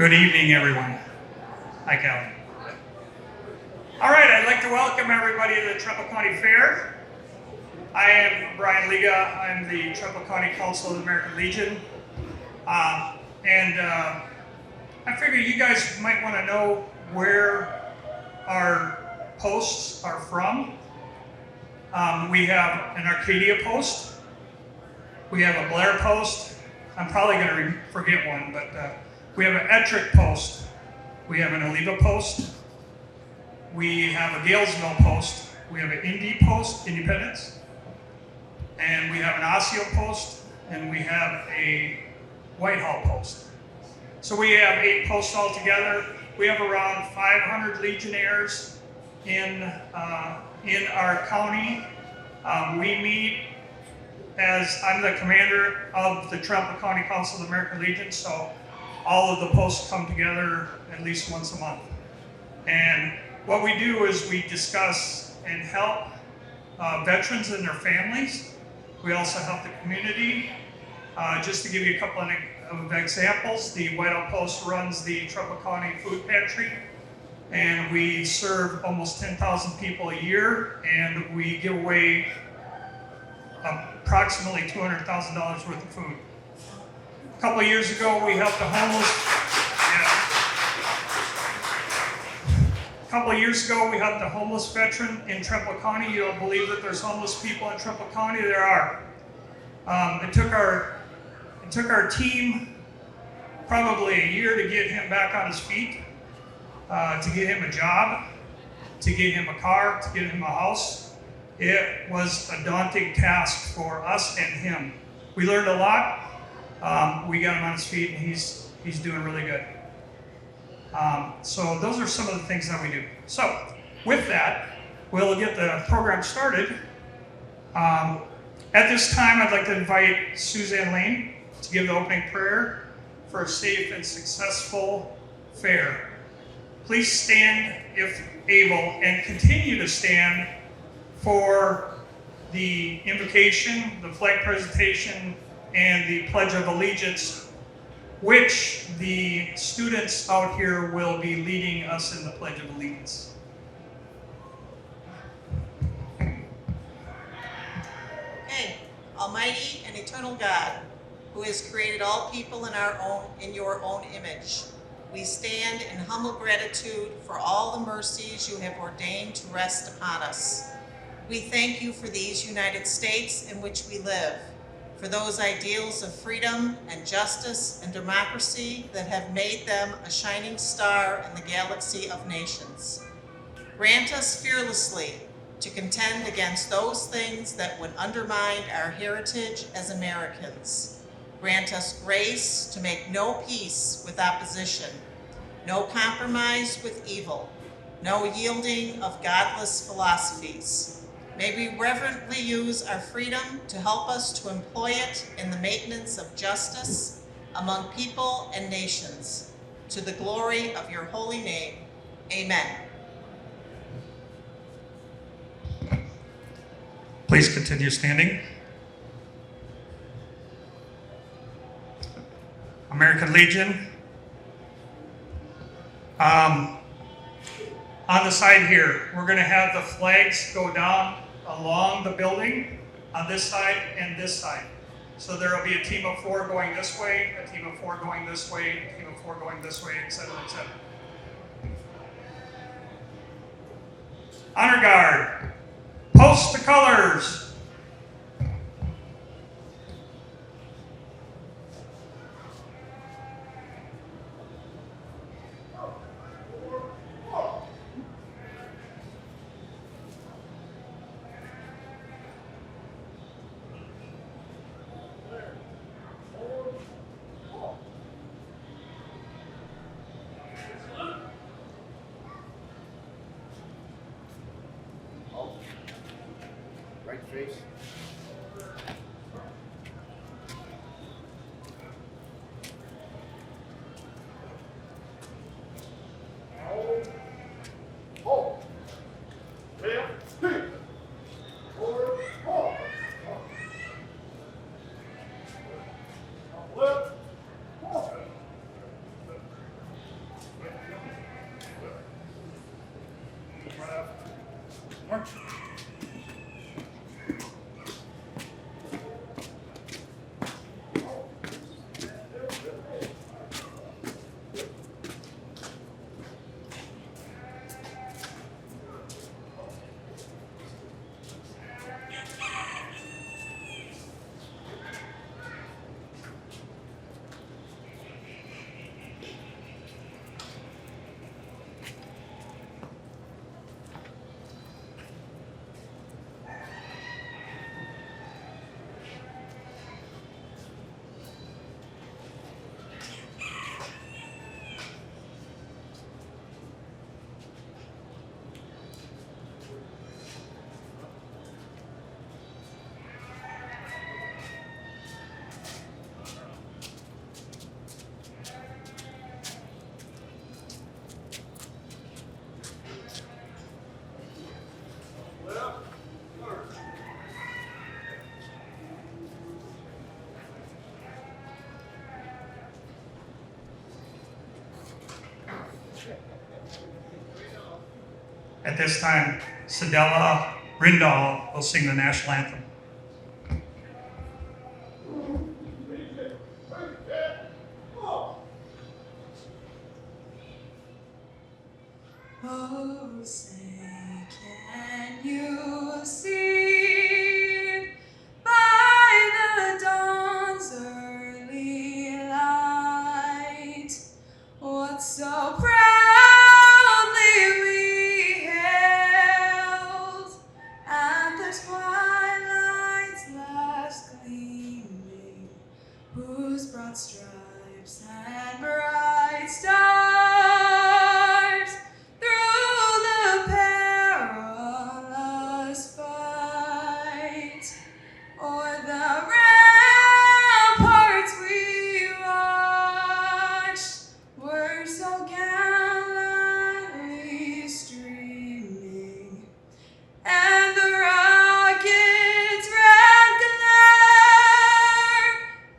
Good evening, everyone. Hi, Calvin. All right, I'd like to welcome everybody to the Trempealeau County Fair. I am Brian Liga. I'm the Trempealeau County Council of the American Legion. I figure you guys might want to know where our posts are from. We have an Arcadia post. We have a Blair post. I'm probably going to forget one, but we have an Ettrick post. We have an Oliva post. We have a Galesville post. We have an Indy post, Independence. And we have an Osseo post. And we have a Whitehall post. So we have 8 posts altogether. We have around 500 Legionnaires in our county. We meet as I'm the commander of the Trempealeau County Council of the American Legion, so all of the posts come together at least once a month. And what we do is we discuss and help veterans and their families. We also help the community. Just to give you a couple of examples, the Whitehall Post runs the Trempealeau County Food Pantry, and we serve almost 10,000 people a year, and we give away approximately $200,000 worth of food. A couple of years ago, we helped a homeless veteran in Trempealeau County. You don't believe that there's homeless people in Trempealeau County? There are. It took our team probably a year to get him back on his feet, to get him a job, to get him a car, to get him a house. It was a daunting task for us and him. We learned a lot. We got him on his feet, and he's doing really good. So those are some of the things that we do. So with that, we'll get the program started. At this time, I'd like to invite Suzanne Lane to give the opening prayer for a safe and successful fair. Please stand if able, and continue to stand for the invocation, the flag presentation, and the Pledge of Allegiance, which the students out here will be leading us in the Pledge of Allegiance. Okay, Almighty and eternal God, who has created all people in your own image, we stand in humble gratitude for all the mercies you have ordained to rest upon us. We thank you for these United States in which we live, for those ideals of freedom and justice and democracy that have made them a shining star in the galaxy of nations. Grant us fearlessly to contend against those things that would undermine our heritage as Americans. Grant us grace to make no peace with opposition, no compromise with evil, no yielding of godless philosophies. May we reverently use our freedom to help us to employ it in the maintenance of justice among people and nations, to the glory of your holy name. Amen. Please continue standing. American Legion. On the side here, we're going to have the flags go down along the building on this side and this side. So there will be a team of 4 going this way, a team of 4 going this way, a team of 4 going this way, etc., etc. Honor Guard, post the colors. Right face. At this time, Sedella Rindahl will sing the national anthem. Oh, say, can you see by the dawn's early light what so proudly we hailed at the twilight's last gleaming, whose broad stripes and bright stars through the perilous fight o'er the ramparts we watched were so gallantly streaming, and the rocket's red glare,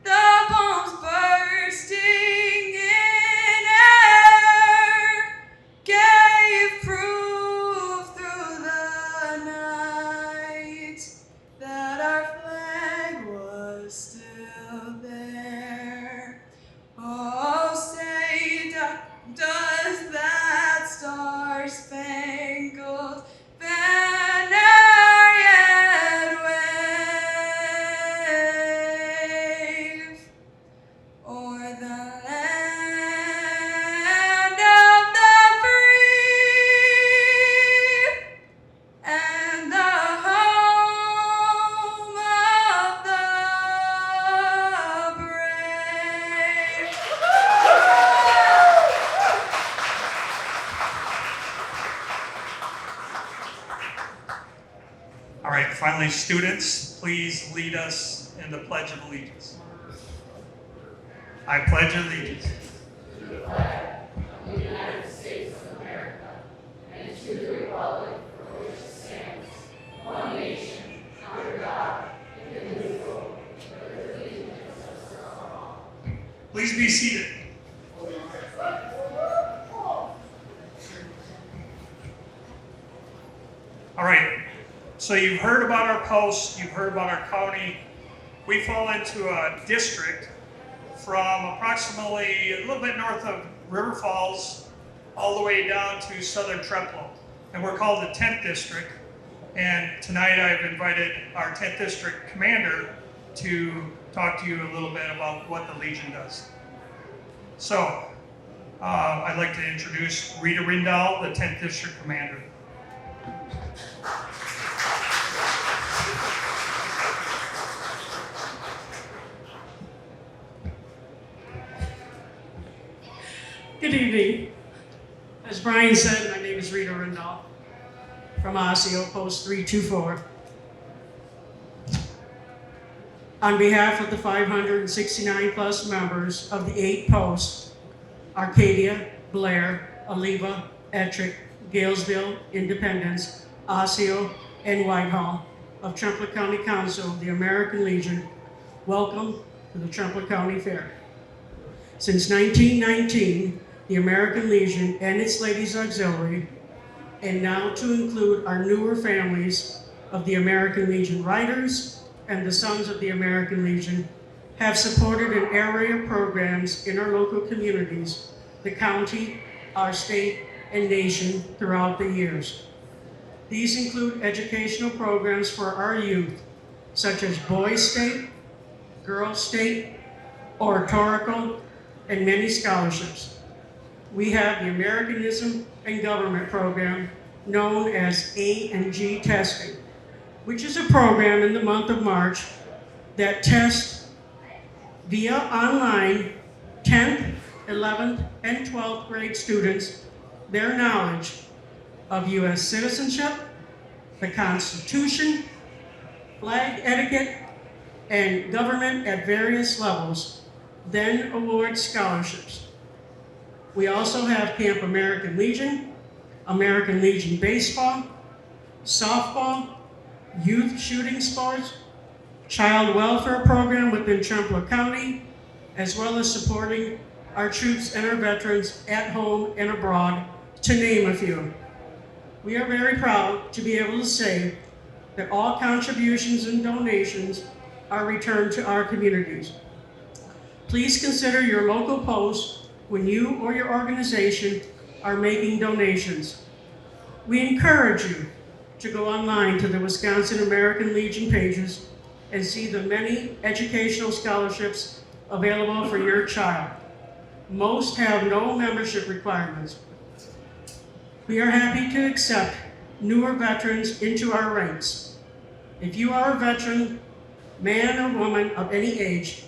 the bombs bursting in air, gave proof through the night that our flag was still there. Oh, say, does that star-spangled banner yet wave o'er the land of the free and the home of the brave? All right, finally, students, please lead us in the Pledge of Allegiance. I pledge allegiance Please be seated. All right, so you've heard about our posts, you've heard about our county. We fall into a district from approximately a little bit north of River Falls all the way down to southern Trempealeau. And we're called the 10th District. And tonight I've invited our 10th District Commander to talk to you a little bit about what the Legion does. So, I'd like to introduce Rita Rindahl, the 10th District Commander. Good evening. As Brian said, my name is Rita Rindahl from Osseo, Post 324. On behalf of the 569 plus members of the 8 posts, Arcadia, Blair, Oliva, Ettrick, Galesville, Independence, Osseo, and Whitehall of Trempealeau County Council of the American Legion, welcome to the Trempealeau County Fair. Since 1919, the American Legion and its Ladies Auxiliary, and now to include our newer families of the American Legion Riders and the Sons of the American Legion, have supported an array of programs in our local communities, the county, our state, and nation throughout the years. These include educational programs for our youth, such as Boys State, Girls State, oratorical, and many scholarships. We have the Americanism and Government program known as A&G testing, which is a program in the month of March that tests via online 10th, 11th, and 12th grade students their knowledge of U.S. citizenship, the Constitution, flag etiquette, and government at various levels, then award scholarships. We also have Camp American Legion baseball, softball, youth shooting sports, child welfare program within Trempealeau County, as well as supporting our troops and our veterans at home and abroad, to name a few. We are very proud to be able to say that all contributions and donations are returned to our communities. Please consider your local post when you or your organization are making donations. We encourage you to go online to the Wisconsin American Legion pages and see the many educational scholarships available for your child. Most have no membership requirements. We are happy to accept newer veterans into our ranks. If you are a veteran, man or woman of any age,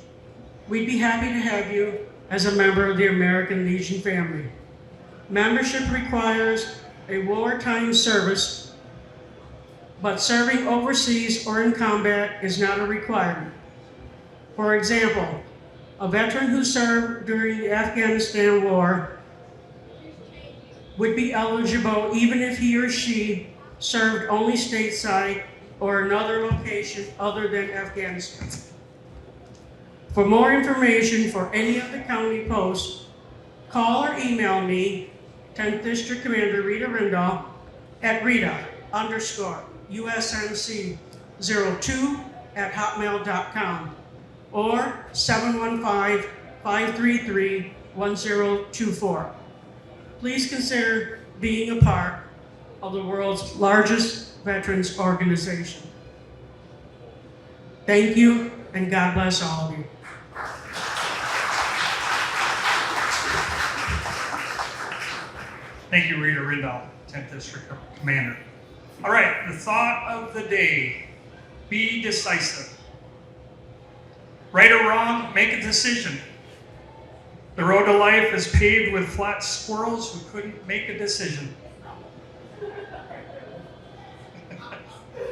we'd be happy to have you as a member of the American Legion family. Membership requires a wartime service, but serving overseas or in combat is not a requirement. For example, a veteran who served during the Afghanistan war would be eligible even if he or she served only stateside or another location other than Afghanistan. For more information for any of the county posts, call or email me, 10th District Commander Rita Rindahl, at Rita_USNC02@hotmail.com or 715-533-1024. Please consider being a part of the world's largest veterans organization. Thank you, and God bless all of you. Thank you, Rita Rindahl, 10th District Commander. All right, the thought of the day, be decisive. Right or wrong, make a decision. The road to life is paved with flat squirrels who couldn't make a decision.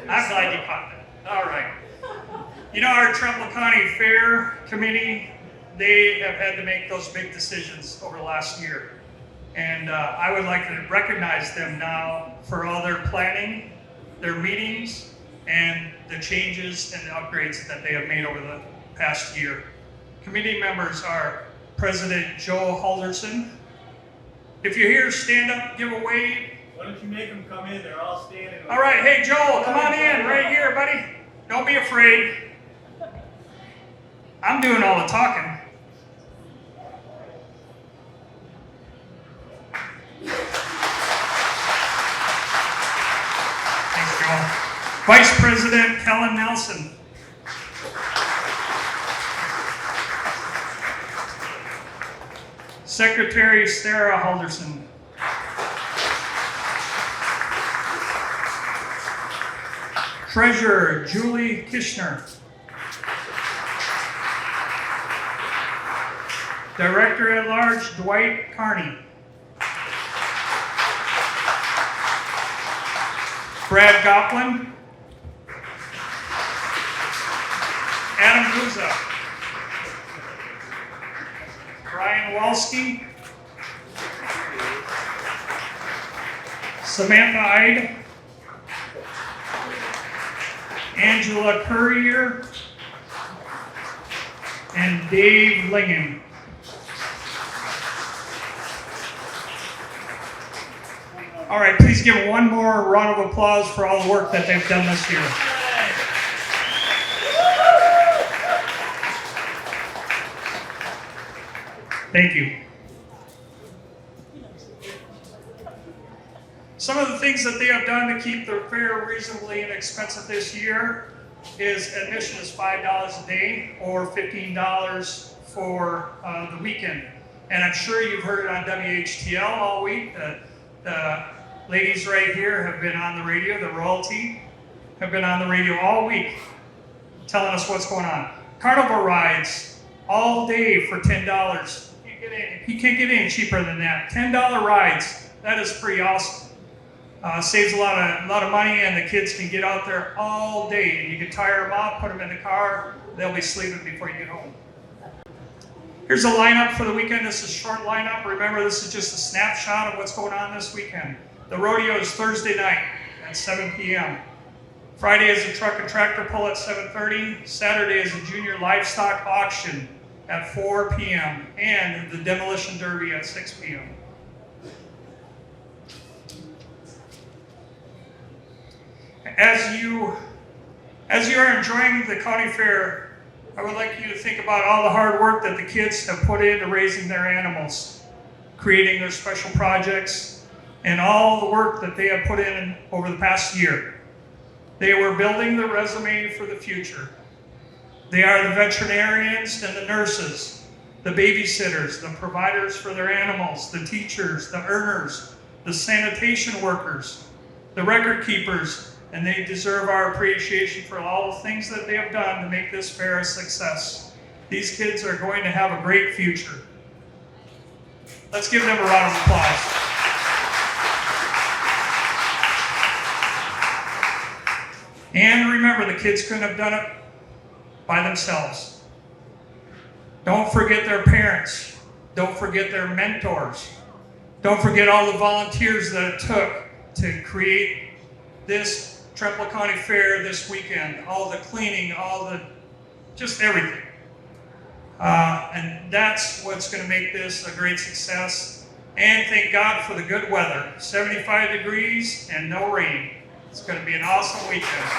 I'm glad you caught that. All right. You know, our Trempealeau County Fair Committee, they have had to make those big decisions over the last year. And I would like to recognize them now for all their planning, their meetings, and the changes and the upgrades that they have made over the past year. Committee members are President Joe Halderson. If you're here, stand up, give a wave. Why don't you make them come in? They're all standing. All right, hey Joel, come on in, right here, buddy. Don't be afraid. I'm doing all the talking. Thanks, Joel. Vice President Kellen Nelson. Secretary Sarah Halderson. Treasurer Julie Kishner. Director at Large Dwight Carney. Brad Goplin. Adam Guza. Brian Walski. Samantha Ide. Angela Courier. And Dave Lingen. All right, please give one more round of applause for all the work that they've done this year. Thank you. Some of the things that they have done to keep the fair reasonably inexpensive this year is admission is $5 a day or $15 for the weekend. And I'm sure you've heard it on WTCO all week. The ladies right here have been on the radio, the royalty, have been on the radio all week telling us what's going on. Carnival rides all day for $10. You can't get any cheaper than that. $10 rides, that is pretty awesome. Saves a lot of money, and the kids can get out there all day. And you can tire them out, put them in the car, they'll be sleeping before you get home. Here's a lineup for the weekend. This is a short lineup. Remember, this is just a snapshot of what's going on this weekend. The rodeo is Thursday night at 7 p.m. Friday is a truck and tractor pull at 7:30. Saturday is a junior livestock auction at 4 p.m. and the demolition derby at 6 p.m. as you are enjoying the county fair, I would like you to think about all the hard work that the kids have put into raising their animals, creating their special projects, and all the work that they have put in over the past year. They were building their resume for the future. They are the veterinarians and the nurses, the babysitters, the providers for their animals, the teachers, the earners, the sanitation workers, the record keepers, and they deserve our appreciation for all the things that they have done to make this fair a success. These kids are going to have a great future. Let's give them a round of applause. And remember, the kids couldn't have done it by themselves. Don't forget their parents. Don't forget their mentors. Don't forget all the volunteers that it took to create this Trempealeau County Fair this weekend. All the cleaning, just everything. And that's what's going to make this a great success. And thank God for the good weather. 75 degrees and no rain. It's going to be an awesome weekend.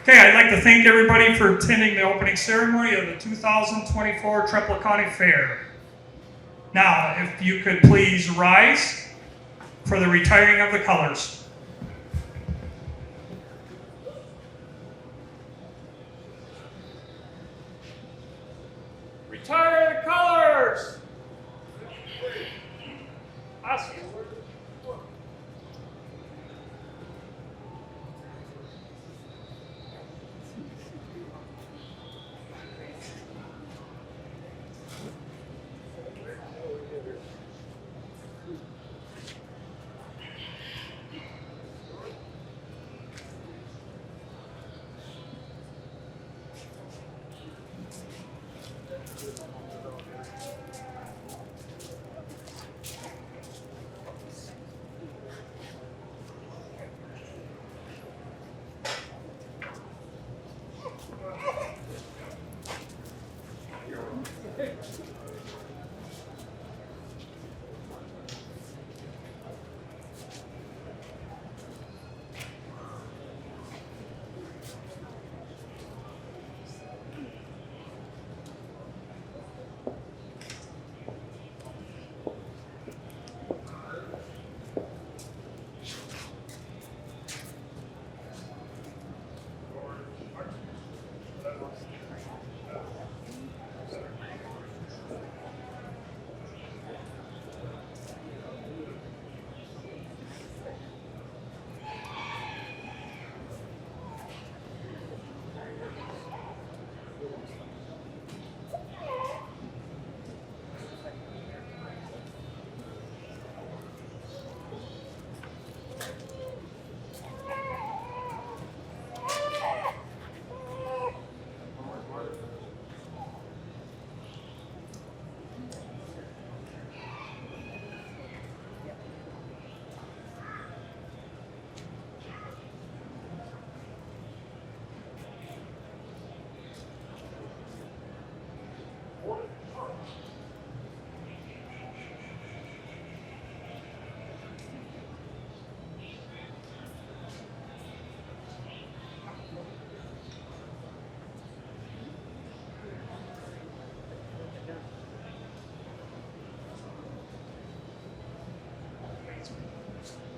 Okay, I'd like to thank everybody for attending the opening ceremony of the 2024 Trempealeau County Fair. Now, if you could please rise for the retiring of the colors. Retire the colors! Awesome.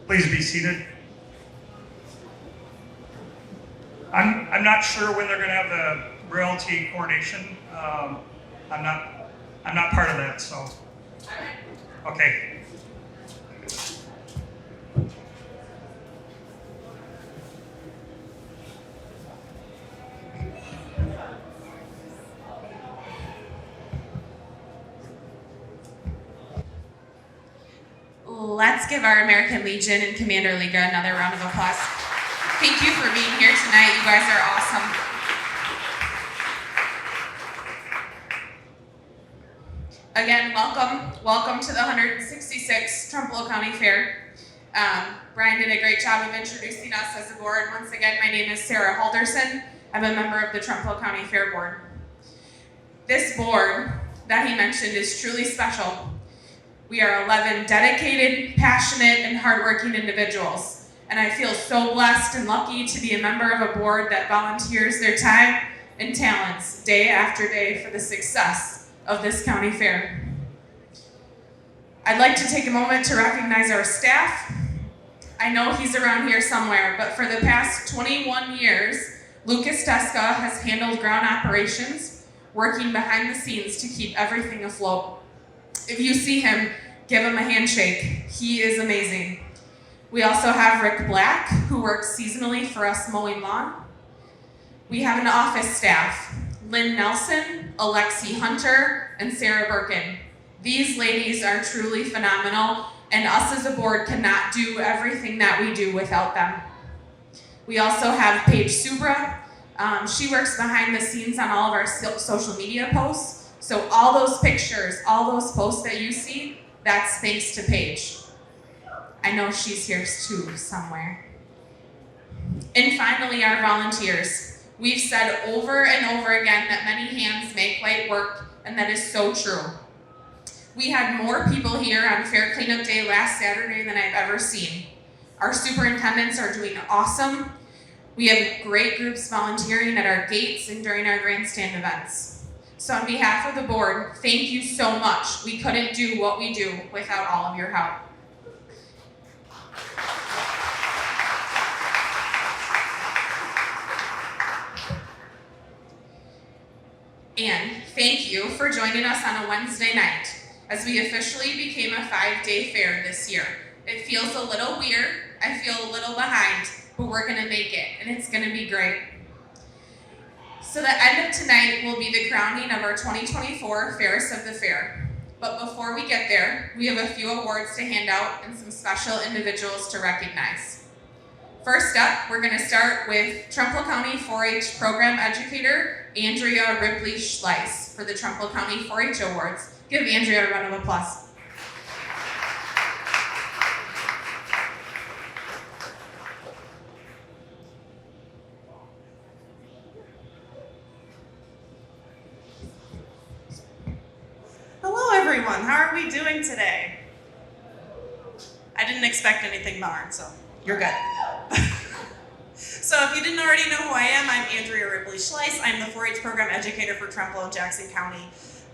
Please be seated. I'm not sure when they're going to have the royalty coronation. I'm not part of that, so. Okay. Let's give our American Legion and Commander Liga another round of applause. Thank you for being here tonight. You guys are awesome. Again, welcome to the 166th Trempealeau County Fair. Brian did a great job of introducing us as a board. Once again, my name is Sarah Halderson. I'm a member of the Trempealeau County Fair Board. This board that he mentioned is truly special. We are 11 dedicated, passionate, and hardworking individuals. And I feel so blessed and lucky to be a member of a board that volunteers their time and talents day after day for the success of this county fair. I'd like to take a moment to recognize our staff. I know he's around here somewhere, but for the past 21 years, Lucas Deska has handled ground operations, working behind the scenes to keep everything afloat. If you see him, give him a handshake. He is amazing. We also have Rick Black, who works seasonally for us mowing lawn. We have an office staff, Lynn Nelson, Alexi Hunter, and Sarah Birkin. These ladies are truly phenomenal, and us as a board cannot do everything that we do without them. We also have Paige Subra. She works behind the scenes on all of our social media posts. So all those pictures, all those posts that you see, that's thanks to Paige. I know she's here too somewhere. And finally, our volunteers. We've said over and over again that many hands make light work, and that is so true. We had more people here on Fair Cleanup Day last Saturday than I've ever seen. Our superintendents are doing awesome. We have great groups volunteering at our gates and during our grandstand events. So on behalf of the board, thank you so much. We couldn't do what we do without all of your help. And thank you for joining us on a Wednesday night as we officially became a 5-day fair this year. It feels a little weird, I feel a little behind, but we're gonna make it, and it's gonna be great. So the end of tonight will be the crowning of our 2024 Fairest of the Fair. But before we get there, we have a few awards to hand out and some special individuals to recognize. First up, we're gonna start with Trempealeau County 4-H Program Educator, Andrea Ripley Schleiss, for the Trempealeau County 4-H Awards. Give Andrea a round of applause. Hello everyone, how are we doing today? I didn't expect anything more, so you're good. So if you didn't already know who I am, I'm Andrea Ripley Schleiss. I'm the 4-H Program Educator for Trempealeau and Jackson County.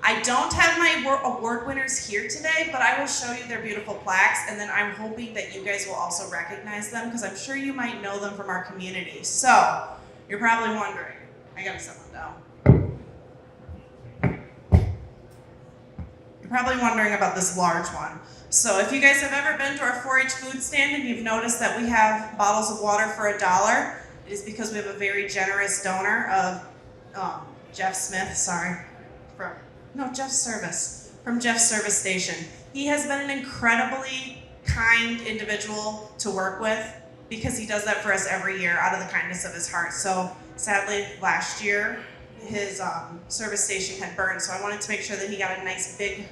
I don't have my award winners here today, but I will show you their beautiful plaques, and then I'm hoping that you guys will also recognize them, because I'm sure you might know them from our community. So, you're probably wondering, I gotta set them down. You're probably wondering about this large one. So if you guys have ever been to our 4-H food stand and you've noticed that we have bottles of water for $1, it is because we have a very generous donor of Jeff Smith, Jeff Service, from Jeff Service Station. He has been an incredibly kind individual to work with because he does that for us every year out of the kindness of his heart. So sadly, last year, his service station had burned, so I wanted to make sure that he got a nice big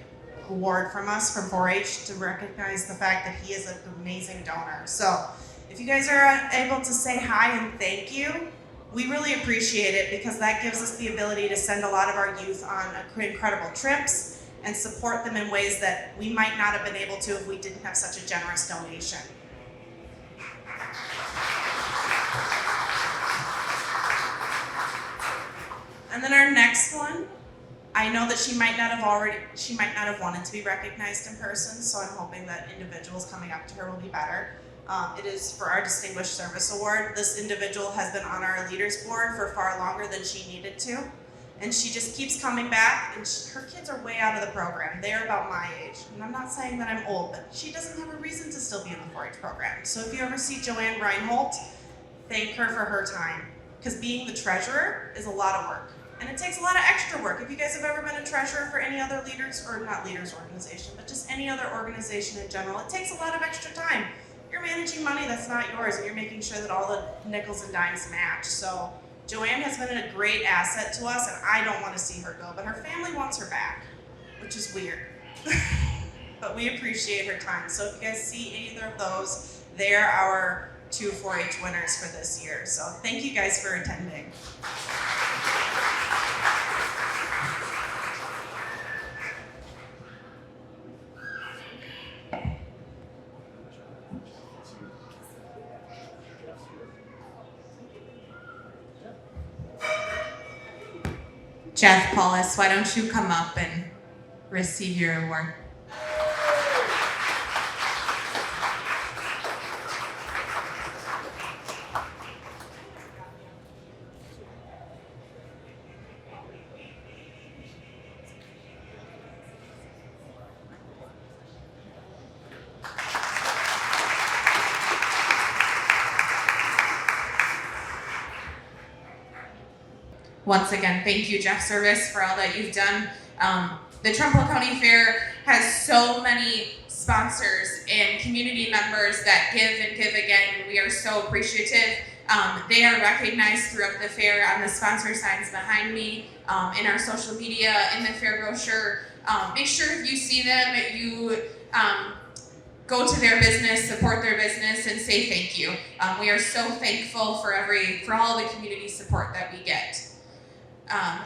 award from us from 4-H to recognize the fact that he is an amazing donor. So if you guys are able to say hi and thank you, we really appreciate it, because that gives us the ability to send a lot of our youth on incredible trips and support them in ways that we might not have been able to if we didn't have such a generous donation. And then our next one, I know that she might not have wanted to be recognized in person, so I'm hoping that individuals coming up to her will be better. It is for our Distinguished Service Award. This individual has been on our leaders board for far longer than she needed to, and she just keeps coming back, and her kids are way out of the program. They are about my age, and I'm not saying that I'm old, but she doesn't have a reason to still be in the 4-H program. So if you ever see Joanne Reinholt, thank her for her time, because being the treasurer is a lot of work. And it takes a lot of extra work. If you guys have ever been a treasurer for any other leaders, or not leaders organization, but just any other organization in general, it takes a lot of extra time. You're managing money that's not yours, and you're making sure that all the nickels and dimes match. So Joanne has been a great asset to us, and I don't want to see her go, but her family wants her back, which is weird. But we appreciate her time. So if you guys see either of those, they're our 2 4-H winners for this year. So thank you guys for attending. Jeff Paulus, why don't you come up and receive your award? Once again, thank you, Jeff Service, for all that you've done. The Trempealeau County Fair has so many sponsors and community members that give and give again, and we are so appreciative. They are recognized throughout the fair on the sponsor signs behind me, in our social media, in the fair brochure. Make sure if you see them, you go to their business, support their business, and say thank you. We are so thankful for all the community support that we get.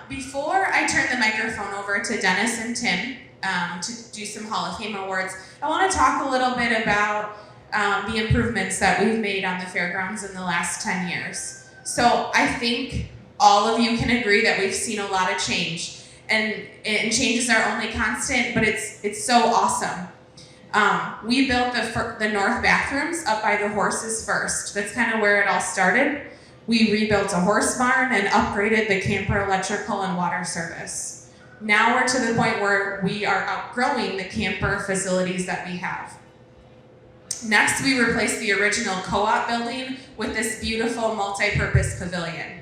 Before I turn the microphone over to Dennis and Tim to do some Hall of Fame awards, I want to talk a little bit about the improvements that we've made on the fairgrounds in the last 10 years. So I think all of you can agree that we've seen a lot of change, and changes are only constant, but it's so awesome. We built the north bathrooms up by the horses first. That's kind of where it all started. We rebuilt a horse barn and upgraded the camper electrical and water service. Now we're to the point where we are outgrowing the camper facilities that we have. Next, we replaced the original co-op building with this beautiful multi-purpose pavilion.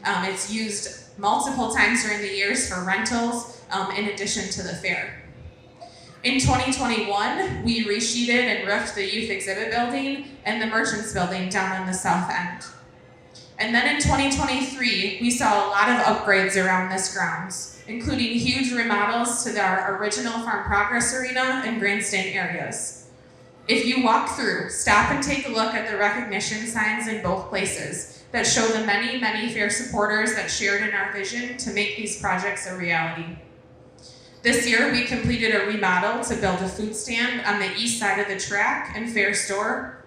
It's used multiple times during the years for rentals, in addition to the fair. In 2021, we resheeted and roofed the youth exhibit building and the merchants building down on the south end. And then in 2023, we saw a lot of upgrades around this grounds, including huge remodels to our original Farm Progress Arena and grandstand areas. If you walk through, stop and take a look at the recognition signs in both places that show the many, many fair supporters that shared in our vision to make these projects a reality. This year, we completed a remodel to build a food stand on the east side of the track and fair store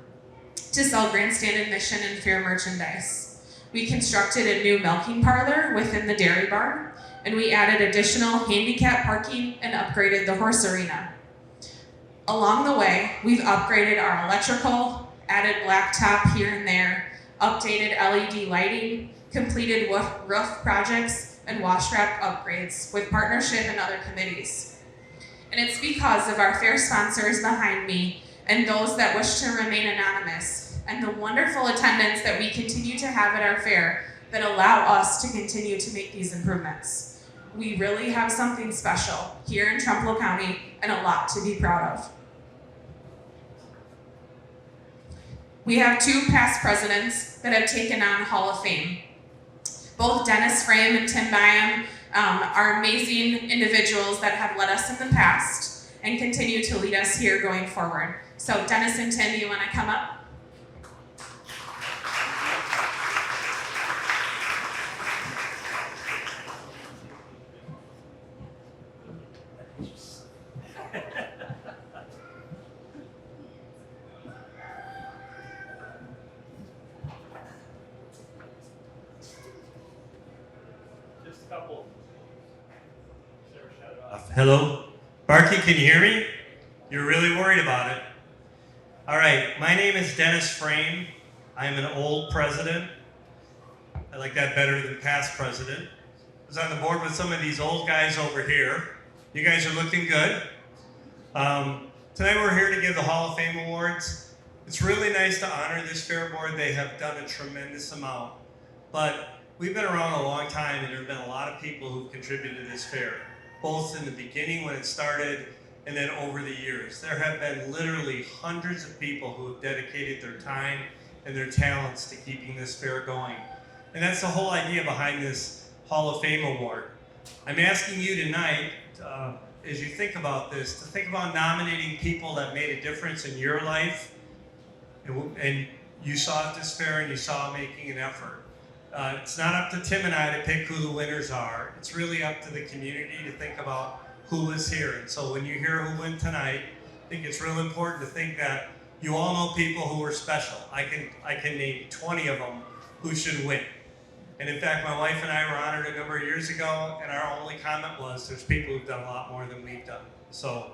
to sell grandstand admission and fair merchandise. We constructed a new milking parlor within the dairy barn, and we added additional handicap parking and upgraded the horse arena. Along the way, we've upgraded our electrical, added blacktop here and there, updated LED lighting, completed roof projects, and wash rack upgrades with partnership and other committees. And it's because of our fair sponsors behind me and those that wish to remain anonymous, and the wonderful attendance that we continue to have at our fair that allow us to continue to make these improvements. We really have something special here in Trempealeau County and a lot to be proud of. We have two past presidents that have taken on Hall of Fame. Both Dennis Frame and Tim Byam are amazing individuals that have led us in the past and continue to lead us here going forward. So Dennis and Tim, you want to come up? Hello? Barky, can you hear me? You're really worried about it. All right, my name is Dennis Frame. I am an old president. I like that better than past president. I was on the board with some of these old guys over here. You guys are looking good. Tonight we're here to give the Hall of Fame Awards. It's really nice to honor this fair board. They have done a tremendous amount. But we've been around a long time, and there have been a lot of people who've contributed to this fair, both in the beginning when it started and then over the years. There have been literally hundreds of people who have dedicated their time and their talents to keeping this fair going. And that's the whole idea behind this Hall of Fame Award. I'm asking you tonight, as you think about this, to think about nominating people that made a difference in your life, and you saw at this fair and you saw making an effort. It's not up to Tim and I to pick who the winners are. It's really up to the community to think about who is here. And so when you hear who won tonight, I think it's real important to think that you all know people who are special. I can name 20 of them who should win. And in fact, my wife and I were honored a number of years ago, and our only comment was, there's people who've done a lot more than we've done. So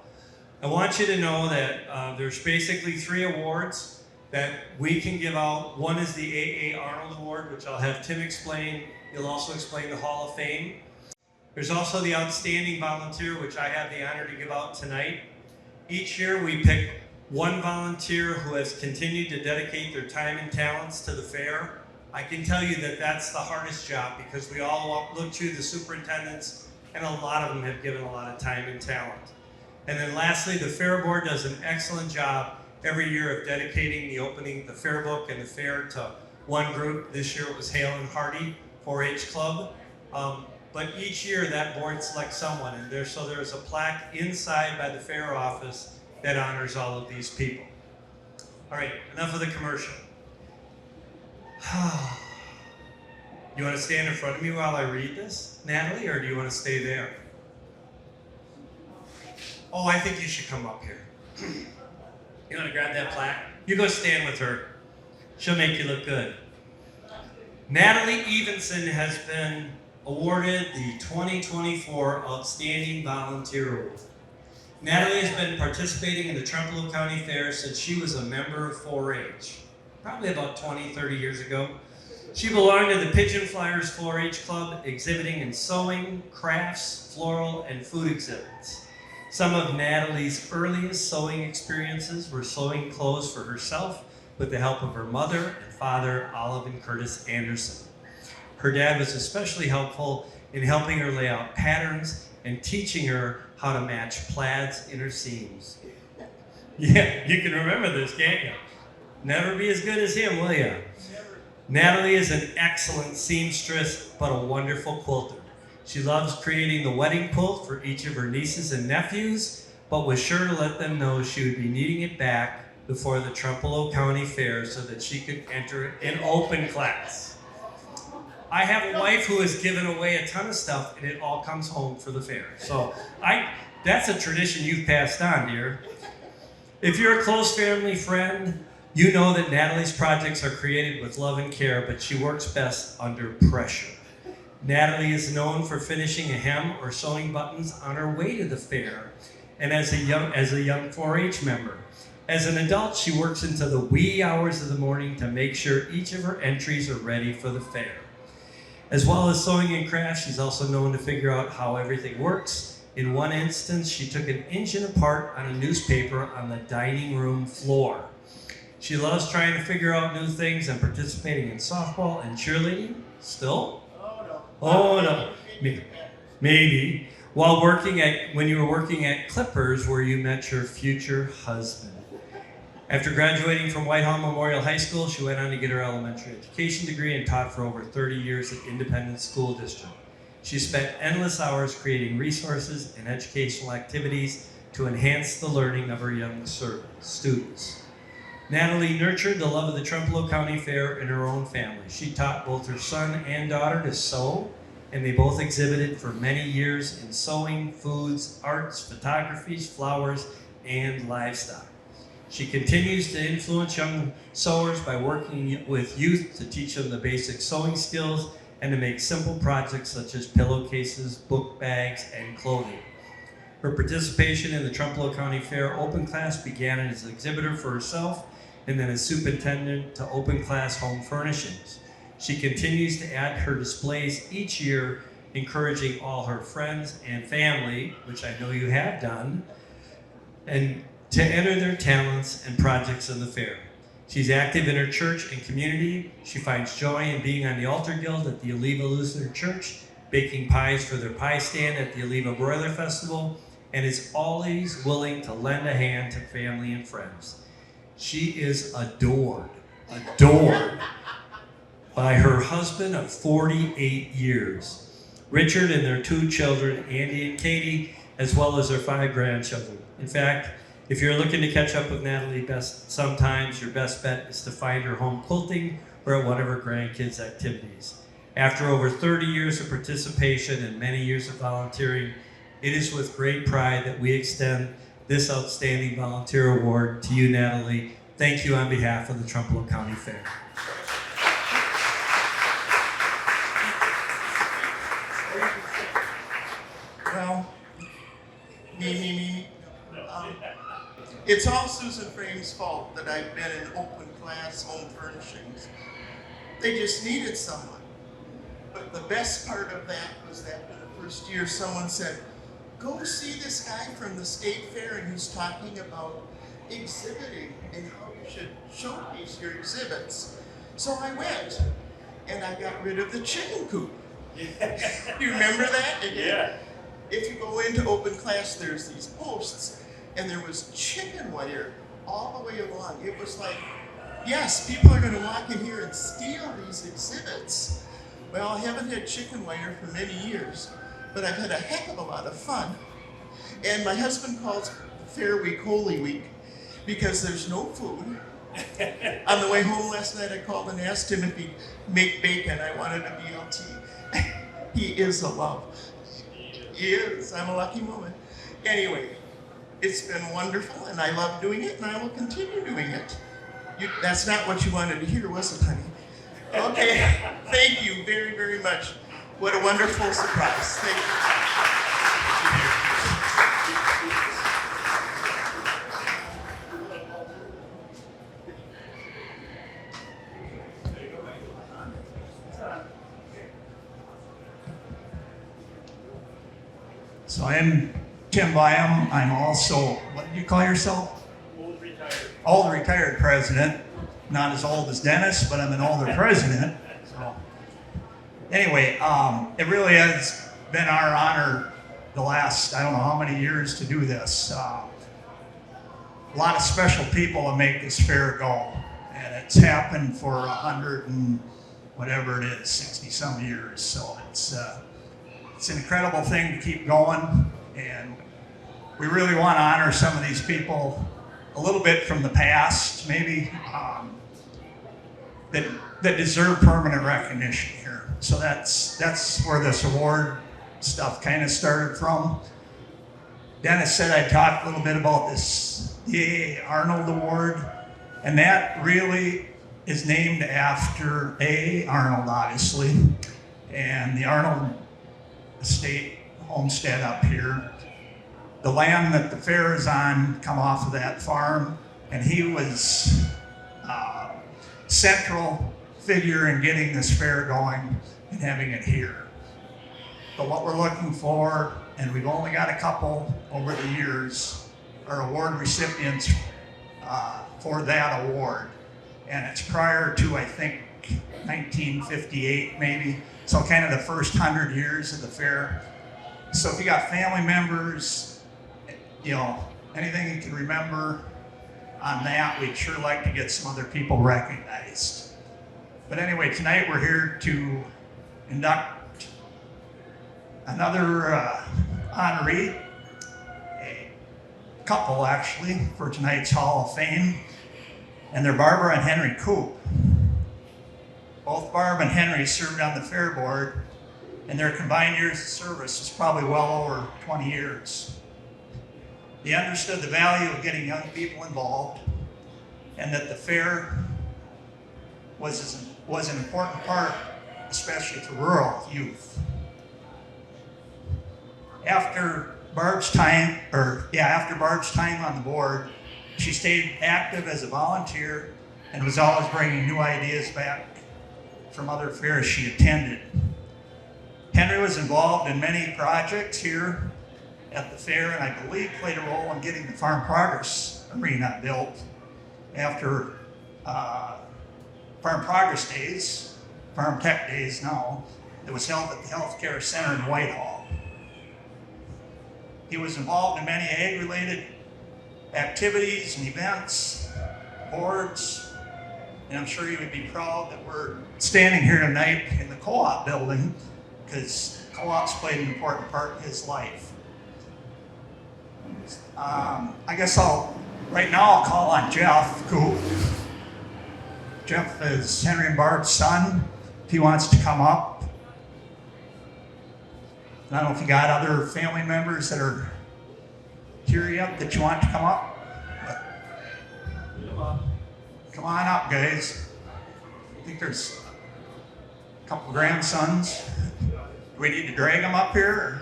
I want you to know that there's basically 3 awards that we can give out. One is the A.A. Arnold Award, which I'll have Tim explain. He'll also explain the Hall of Fame. There's also the Outstanding Volunteer, which I have the honor to give out tonight. Each year we pick one volunteer who has continued to dedicate their time and talents to the fair. I can tell you that that's the hardest job, because we all look to the superintendents, and a lot of them have given a lot of time and talent. And then lastly, the Fair Board does an excellent job every year of dedicating the opening, the Fair Book and the fair to one group. This year it was Hale and Hardy 4-H Club. But each year that board selects someone, and there's a plaque inside by the fair office that honors all of these people. All right, enough of the commercial. You want to stand in front of me while I read this, Natalie, or do you want to stay there? Oh, I think you should come up here. You want to grab that plaque? You go stand with her. She'll make you look good. Natalie Evenson has been awarded the 2024 Outstanding Volunteer Award. Natalie has been participating in the Trempealeau County Fair since she was a member of 4-H, probably about 20, 30 years ago. She belonged to the Pigeon Flyers 4-H Club, exhibiting in sewing, crafts, floral, and food exhibits. Some of Natalie's earliest sewing experiences were sewing clothes for herself with the help of her mother and father, Olive and Curtis Anderson. Her dad was especially helpful in helping her lay out patterns and teaching her how to match plaid's inner seams. Yeah, you can remember this, can't you? Never be as good as him, will you? Natalie is an excellent seamstress, but a wonderful quilter. She loves creating the wedding quilt for each of her nieces and nephews, but was sure to let them know she would be needing it back before the Trempealeau County Fair so that she could enter an open class. I have a wife who has given away a ton of stuff, and it all comes home for the fair. So that's a tradition you've passed on, dear. If you're a close family friend, you know that Natalie's projects are created with love and care, but she works best under pressure. Natalie is known for finishing a hem or sewing buttons on her way to the fair, and as a young 4-H member. As an adult, she works into the wee hours of the morning to make sure each of her entries are ready for the fair. As well as sewing and crafts, she's also known to figure out how everything works. In one instance, she took an engine apart on a newspaper on the dining room floor. She loves trying to figure out new things and participating in softball and cheerleading. Still? Oh no. Maybe. When you were working at Clippers, where you met your future husband. After graduating from Whitehall Memorial High School, she went on to get her elementary education degree and taught for over 30 years at Independent School District. She spent endless hours creating resources and educational activities to enhance the learning of her young students. Natalie nurtured the love of the Trempealeau County Fair in her own family. She taught both her son and daughter to sew, and they both exhibited for many years in sewing, foods, arts, photographies, flowers, and livestock. She continues to influence young sewers by working with youth to teach them the basic sewing skills and to make simple projects such as pillowcases, book bags, and clothing. Her participation in the Trempealeau County Fair Open Class began as an exhibitor for herself and then as superintendent to Open Class Home Furnishings. She continues to add her displays each year, encouraging all her friends and family, which I know you have done, and to enter their talents and projects in the fair. She's active in her church and community. She finds joy in being on the altar guild at the Oliva Lutheran Church, baking pies for their pie stand at the Oliva Broiler Festival, and is always willing to lend a hand to family and friends. She is adored by her husband of 48 years, Richard, and their 2 children, Andy and Katie, as well as their 5 grandchildren. In fact, if you're looking to catch up with Natalie sometimes, your best bet is to find her home quilting or at one of her grandkids' activities. After over 30 years of participation and many years of volunteering, it is with great pride that we extend this Outstanding Volunteer Award to you, Natalie. Thank you on behalf of the Trempealeau County Fair. It's all Susan Frame's fault that I've been in open class home furnishings. They just needed someone. But the best part of that was that in the first year someone said, go see this guy from the state fair and he's talking about exhibiting and how you should showcase your exhibits. So I went and I got rid of the chicken coop. You remember that? And Yeah. if you go into open class, there's these posts and there was chicken wire all the way along. It was like, yes, people are gonna walk in here and steal these exhibits. Well, I haven't had chicken wire for many years, but I've had a heck of a lot of fun. And my husband calls Fair Week Holy Week because there's no food. On the way home last night, I called and asked him if he'd make bacon. I wanted a BLT. He is a love. He is. I'm a lucky woman. Anyway, it's been wonderful, and I love doing it, and I will continue doing it. That's not what you wanted to hear, was it, honey? Okay, thank you very, very much. What a wonderful surprise. Thank you. So I'm Tim Byam. I'm also, what do you call yourself? Old retired. Old retired president. Not as old as Dennis, but I'm an older president. So anyway, it really has been our honor the last, I don't know how many years to do this. A lot of special people to make this fair go. And it's happened for 100 and whatever it is, 60 some years. So it's an incredible thing to keep going. And we really want to honor some of these people a little bit from the past, maybe, that deserve permanent recognition here. So that's where this award stuff kind of started from. Dennis said I'd talk a little bit about this A. Arnold Award, and that really is named after A. Arnold, obviously, and the Arnold estate homestead up here. The land that the fair is on come off of that farm, and he was central figure in getting this fair going and having it here. But what we're looking for, and we've only got a couple over the years, are award recipients for that award. And it's prior to, I think, 1958 maybe, so kind of the first 100 years of the fair. So if you got family members, you know, anything you can remember on that, we'd sure like to get some other people recognized. But anyway, tonight we're here to induct another honoree, a couple actually, for tonight's Hall of Fame, and they're Barbara and Henry Coop. Both Barb and Henry served on the fair board, and their combined years of service was probably well over 20 years. They understood the value of getting young people involved, and that the fair was an important part, especially for rural youth. After Barb's time on the board, she stayed active as a volunteer and was always bringing new ideas back from other fairs she attended. Henry was involved in many projects here at the fair, and I believe played a role in getting the Farm Progress Arena built after Farm Progress Days, Farm Tech Days now, that was held at the Healthcare Center in Whitehall. He was involved in many ag-related activities and events, boards, and I'm sure he would be proud that we're standing here tonight in the co-op building, because co-ops played an important part in his life. I guess right now I'll call on Jeff Coop. Jeff is Henry and Barb's son, if he wants to come up. I don't know if you got other family members that are here yet that you want to come up. Come on up, guys. I think there's a couple grandsons. Do we need to drag them up here? Or?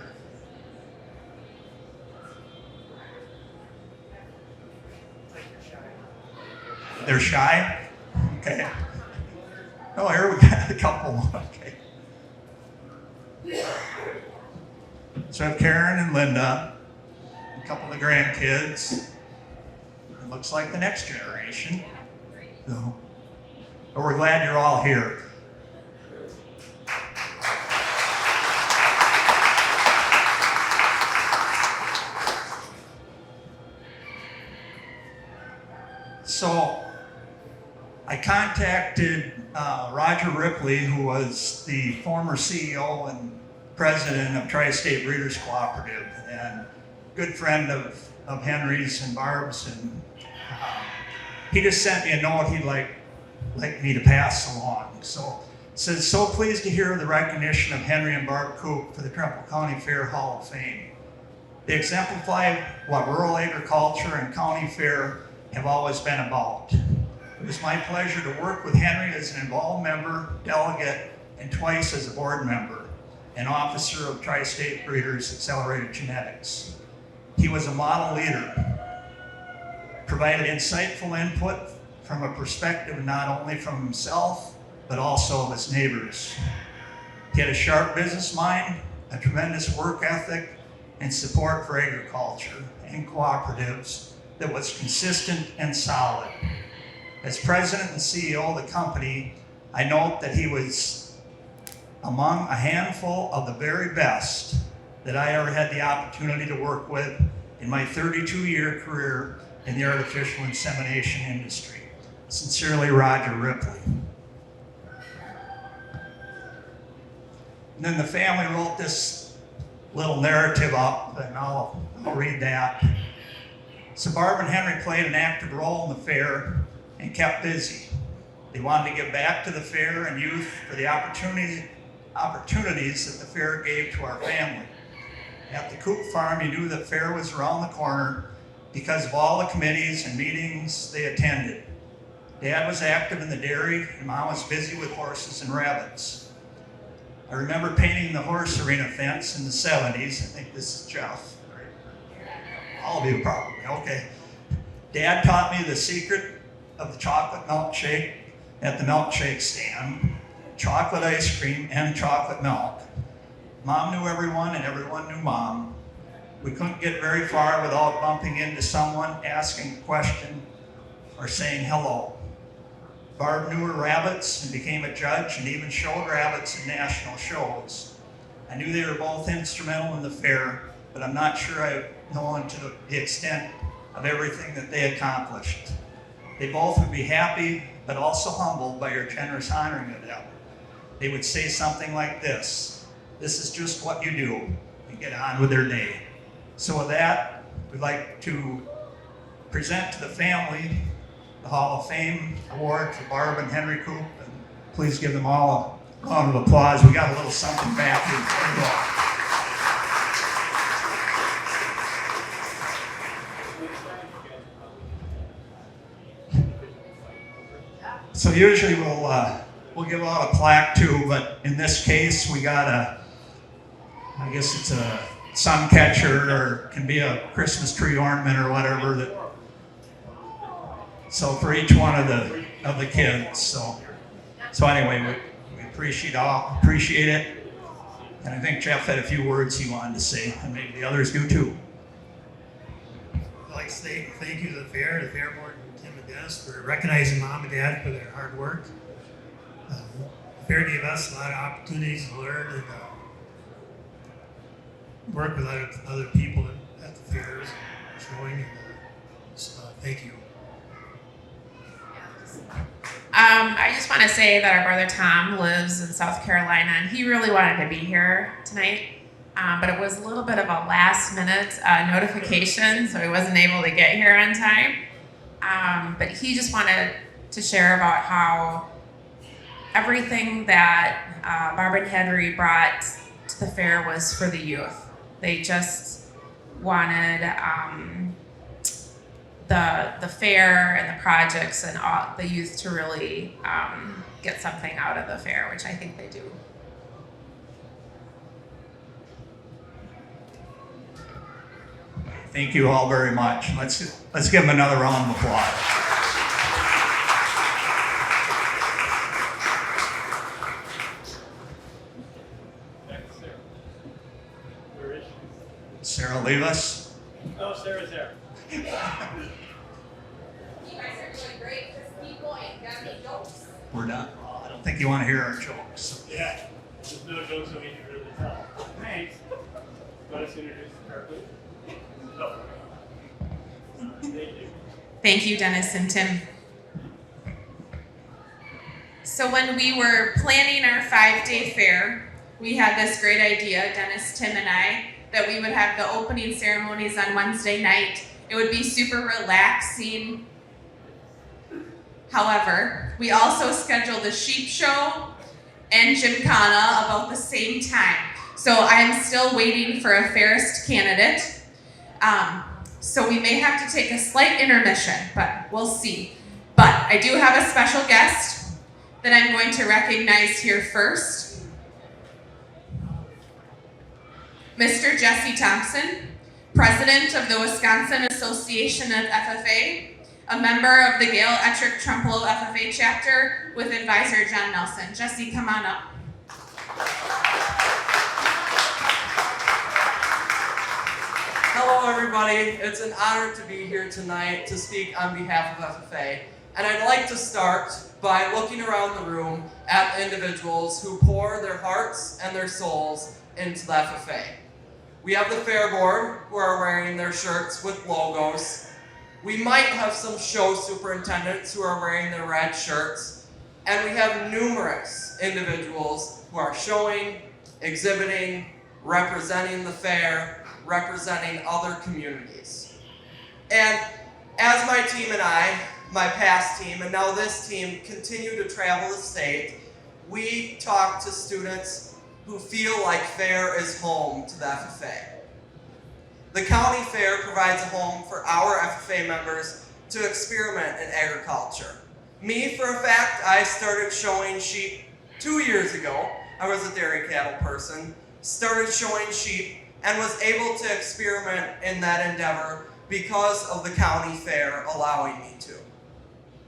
They're shy? Okay. Oh, here we got a couple. Okay. So I have Karen and Linda, a couple of grandkids. It looks like the next generation. So, but we're glad you're all here. So I contacted Roger Ripley, who was the former CEO and president of Tri-State Breeders Cooperative and good friend of Henry's and Barb's, and he just sent me a note he'd like me to pass along. So it says, so pleased to hear the recognition of Henry and Barb Coop for the Trempealeau County Fair Hall of Fame. They exemplify what rural agriculture and county fair have always been about. It was my pleasure to work with Henry as an involved member, delegate, and twice as a board member, and officer of Tri-State Breeders Accelerated Genetics. He was a model leader, provided insightful input from a perspective not only from himself, but also of his neighbors. He had a sharp business mind, a tremendous work ethic, and support for agriculture and cooperatives that was consistent and solid. As president and CEO of the company, I note that he was among a handful of the very best that I ever had the opportunity to work with in my 32-year career in the artificial insemination industry. Sincerely, Roger Ripley. And then the family wrote this little narrative up, and I'll read that. So Barb and Henry played an active role in the fair and kept busy. They wanted to give back to the fair and youth for the opportunities that the fair gave to our family. At the Coop Farm, you knew the fair was around the corner because of all the committees and meetings they attended. Dad was active in the dairy, and Mom was busy with horses and rabbits. I remember painting the horse arena fence in the 70s. I think this is Jeff. All of you probably, okay. Dad taught me the secret of the chocolate milkshake at the milkshake stand, chocolate ice cream and chocolate milk. Mom knew everyone and everyone knew Mom. We couldn't get very far without bumping into someone, asking a question, or saying hello. Barb knew her rabbits and became a judge and even showed rabbits in national shows. I knew they were both instrumental in the fair, but I'm not sure I've known to the extent of everything that they accomplished. They both would be happy, but also humbled by your generous honoring of them. They would say something like this: "This is just what you do," and get on with their day. So with that, we'd like to present to the family the Hall of Fame Award for Barb and Henry Coop, and please give them all a round of applause. We got a little something back here for you all. So usually we'll give out a plaque too, but in this case we got I guess it's a sun catcher, or can be a Christmas tree ornament or whatever. So for each one of the kids. So anyway, we appreciate it, and I think Jeff had a few words he wanted to say, and maybe the others do too. I'd like to say thank you to the fair board, and Tim and Dennis for recognizing Mom and Dad for their hard work. The fair gave us a lot of opportunities to learn and work with other people at the fairs, showing, and thank you. I just want to say that our brother Tom lives in South Carolina, and he really wanted to be here tonight, but it was a little bit of a last-minute notification, so he wasn't able to get here on time. But he just wanted to share about how everything that Barb and Henry brought to the fair was for the youth. They just wanted the fair and the projects and all the youth to really get something out of the fair, which I think they do. Thank you all very much. Let's give them another round of applause. won't leave us. Oh, Sarah's there. You guys are doing great. Just people ain't got any jokes. We're done. I don't think you want to hear our jokes. Yeah. There's no jokes that we can really tell. Thanks. Want us to introduce the pair, please? No. Thank you. Thank you, Dennis and Tim. So when we were planning our 5-day fair, we had this great idea, Dennis, Tim, and I, that we would have the opening ceremonies on Wednesday night. It would be super relaxing. However, we also scheduled a sheep show and gymkhana about the same time. So I'm still waiting for a Fairest candidate. So we may have to take a slight intermission, but we'll see. But I do have a special guest that I'm going to recognize here first. Mr. Jesse Thompson, President of the Wisconsin Association of FFA, a member of the Gail Ettrick Trempealeau FFA chapter with advisor John Nelson. Jesse, come on up. Hello everybody, it's an honor to be here tonight to speak on behalf of FFA. And I'd like to start by looking around the room at individuals who pour their hearts and their souls into the FFA. We have the Fair Board who are wearing their shirts with logos. We might have some show superintendents who are wearing their red shirts. And we have numerous individuals who are showing, exhibiting, representing the fair, representing other communities. And as my team and I, my past team, and now this team, continue to travel the state, we talk to students who feel like fair is home to the FFA. The county fair provides a home for our FFA members to experiment in agriculture. Me, for a fact, I started showing sheep 2 years ago. I was a dairy cattle person, started showing sheep, and was able to experiment in that endeavor because of the county fair allowing me to.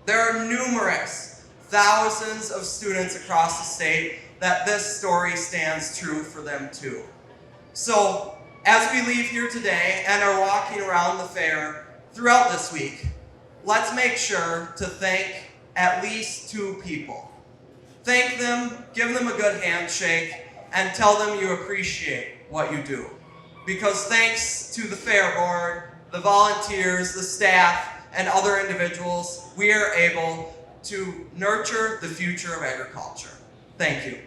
There are numerous, thousands of students across the state that this story stands true for them too. So, as we leave here today and are walking around the fair throughout this week, let's make sure to thank at least 2 people. Thank them, give them a good handshake, and tell them you appreciate what you do. Because thanks to the Fair Board, the volunteers, the staff, and other individuals, we are able to nurture the future of agriculture. Thank you.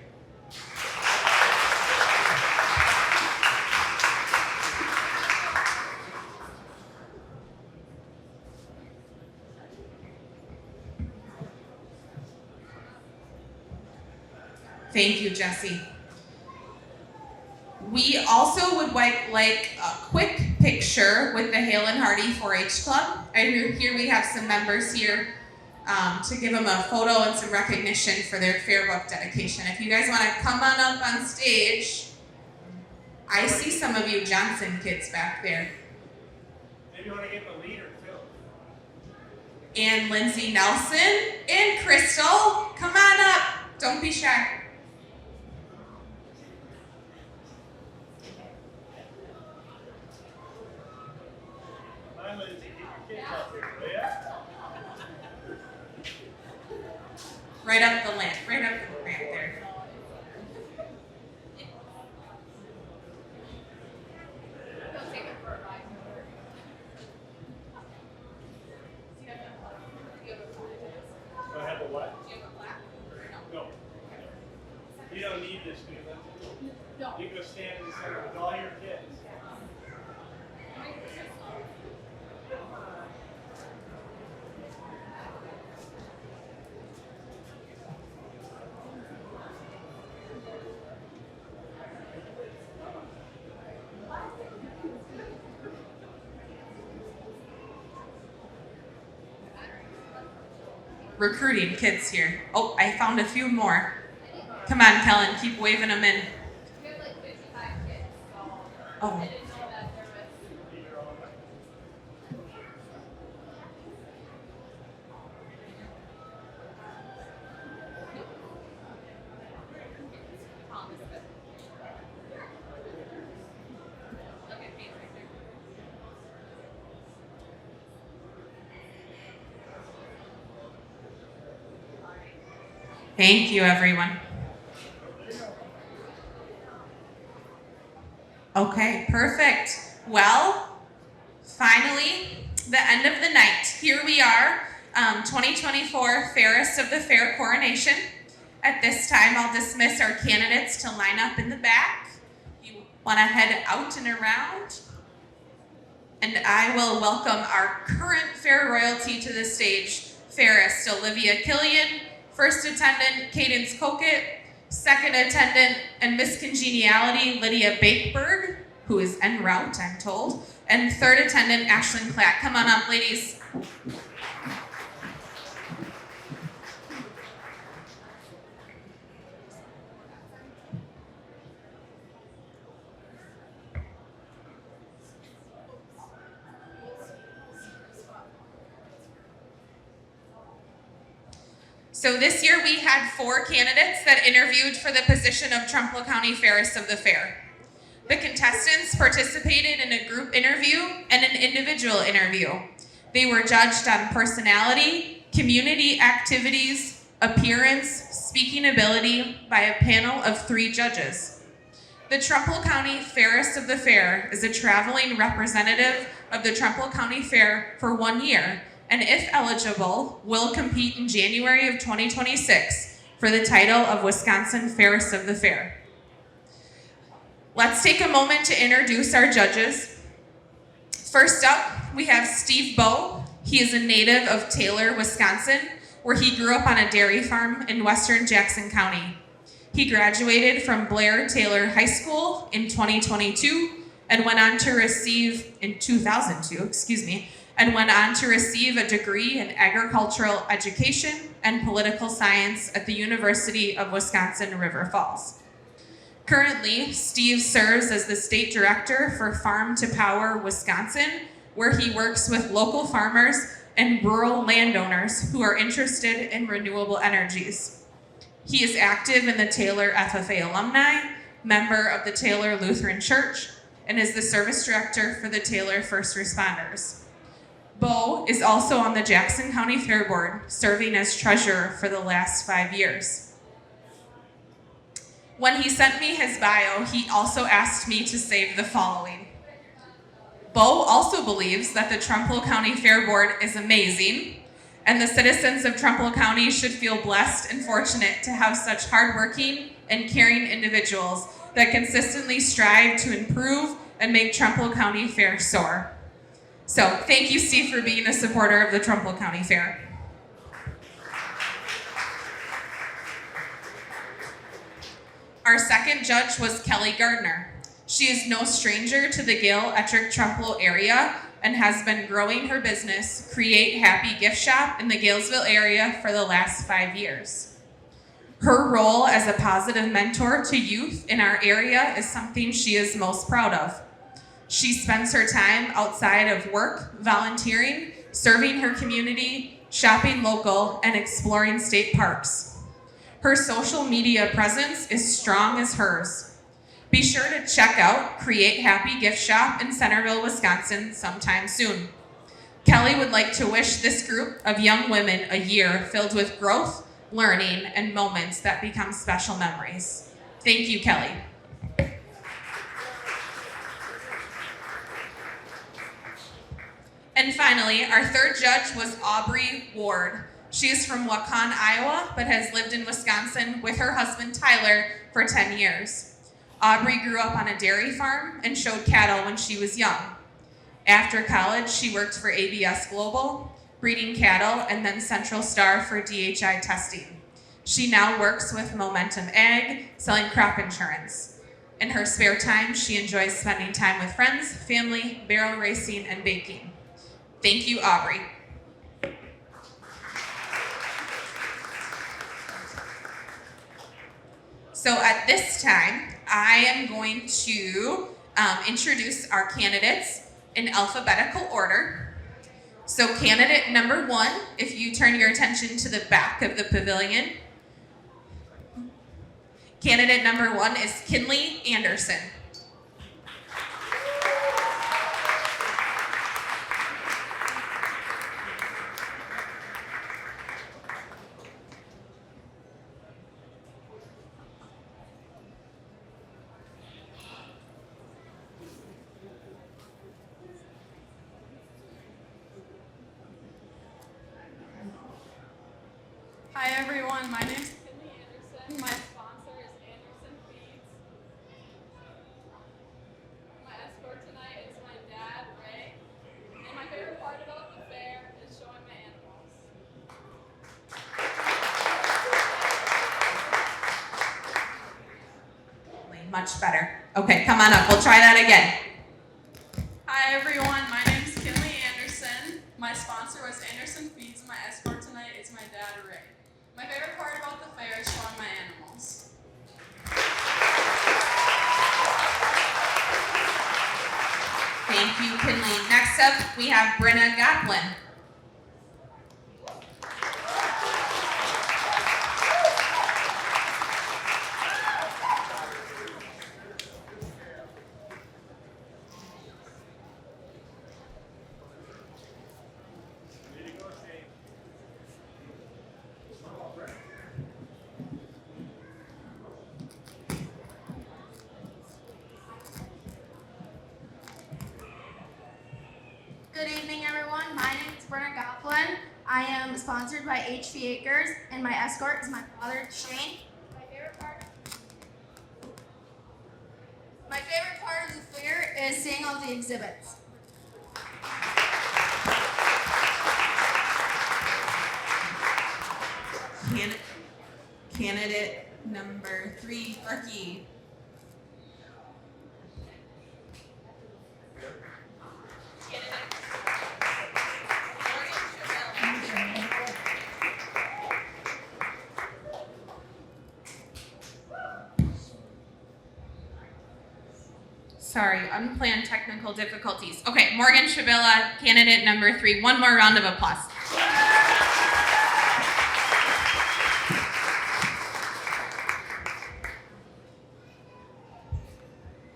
Thank you, Jesse. We also would like a quick picture with the Hale and Hardy 4-H Club. Here we have some members here to give them a photo and some recognition for their fair book dedication. If you guys want to come on up on stage, I see some of you Johnson kids back there. Maybe you want to get the leader too. And Lindsay Nelson and Crystal, come on up. Don't be shy. Hi, Lindsay. Keep your kids out there, will ya? Right up the ramp there. Do I have a what? No. You don't need this, do you, Lindsay? No. You can go stand in the center with all your kids. Recruiting kids here. Oh, I found a few more. Come on, Kellen, keep waving them in. We have like 55 kids, so Oh. I didn't know that there was. Okay, thanks, right there. Thank you, everyone. Okay, perfect. Well, finally, the end of the night. Here we are, 2024 Fairest of the Fair coronation. At this time, I'll dismiss our candidates to line up in the back. You want to head out and around. And I will welcome our current fair royalty to the stage. Fairest Olivia Killian, first attendant Cadence Kokett, second attendant and Miss Congeniality Lydia Bakeberg, who is en route, I'm told, and third attendant Ashlyn Clack. Come on up, ladies. So this year we had 4 candidates that interviewed for the position of Trempealeau County Fairest of the Fair. The contestants participated in a group interview and an individual interview. They were judged on personality, community activities, appearance, speaking ability by a panel of 3 judges. The Trempealeau County Fairest of the Fair is a traveling representative of the Trempealeau County Fair for 1 year, and if eligible, will compete in January of 2026 for the title of Wisconsin Fairest of the Fair. Let's take a moment to introduce our judges. First up, we have Steve Bowe. He is a native of Taylor, Wisconsin, where he grew up on a dairy farm in western Jackson County. He graduated from Blair Taylor High School in 2022 and went on to receive, in 2002, and went on to receive a degree in agricultural education and political science at the University of Wisconsin-River Falls. Currently, Steve serves as the state director for Farm to Power Wisconsin, where he works with local farmers and rural landowners who are interested in renewable energies. He is active in the Taylor FFA alumni, member of the Taylor Lutheran Church, and is the service director for the Taylor First Responders. Bowe is also on the Jackson County Fair Board, serving as treasurer for the last 5 years. When he sent me his bio, he also asked me to save the following. Bowe also believes that the Trempealeau County Fair Board is amazing, and the citizens of Trempealeau County should feel blessed and fortunate to have such hardworking and caring individuals that consistently strive to improve and make Trempealeau County Fair soar. So, thank you, Steve, for being a supporter of the Trempealeau County Fair. Our second judge was Kelly Gardner. She is no stranger to the Gale Ettrick Trempealeau area and has been growing her business, Create Happy Gift Shop, in the Galesville area for the last 5 years. Her role as a positive mentor to youth in our area is something she is most proud of. She spends her time outside of work, volunteering, serving her community, shopping local, and exploring state parks. Her social media presence is strong as hers. Be sure to check out Create Happy Gift Shop in Centerville, Wisconsin sometime soon. Kelly would like to wish this group of young women a year filled with growth, learning, and moments that become special memories. Thank you, Kelly. And finally, our third judge was Aubrey Ward. She is from Waukon, Iowa, but has lived in Wisconsin with her husband Tyler for 10 years. Aubrey grew up on a dairy farm and showed cattle when she was young. After college, she worked for ABS Global, breeding cattle, and then Central Star for DHI testing. She now works with Momentum Ag, selling crop insurance. In her spare time, she enjoys spending time with friends, family, barrel racing, and baking. Thank you, Aubrey. So at this time, I am going to introduce our candidates in alphabetical order. So candidate number 1, if you turn your attention to the back of the pavilion. Candidate number 1 is Kinley Anderson. everyone, my name's Kinley Anderson. My sponsor is Anderson Feeds. My escort tonight is my dad, Ray. And my favorite part about the fair is showing my animals. Much better. Okay, come on up. We'll try that again. Hi everyone, my name's Kinley Anderson. My sponsor was Anderson Feeds. My escort tonight is my dad, Ray. My favorite part about the fair is showing my animals. Thank you, Kinley. Next up, we have Brenna Gatlin. Good evening, everyone. My name is Brenna Goplin. I am sponsored by HV Acres, and my escort is my father, Shane. My favorite part of the fair is seeing all the exhibits. Candidate number 3, Berkey. Sorry, unplanned technical difficulties. Okay, Morgan Shabilla, candidate number 3. One more round of applause.